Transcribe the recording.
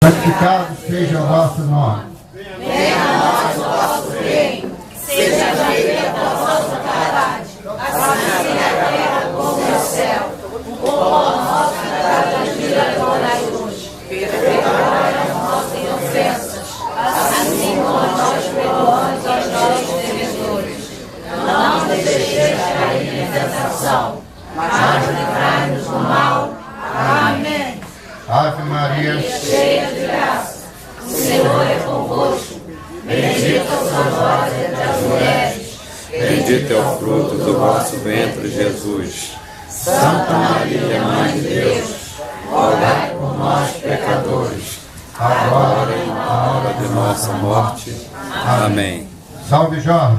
santificado seja o vosso nome. Venha a nós o vosso reino, seja feita a vossa vontade, assim na terra como no céu. O pão nosso cada dia dai hoje. Perdoai as nossas ofensas, assim como nós perdoamos aos nossos devedores. Não nos deixeis cair em tentação, mas livrai-nos do mal. Amém. Ave Maria, Cheia de graça, o Senhor é convosco. Bendita sois vós entre as mulheres. Bendito é o fruto do vosso ventre, Jesus. Santa Maria, Mãe de Deus, Rogai por nós, pecadores, agora Na hora de nossa morte. Amém. salve Jorge.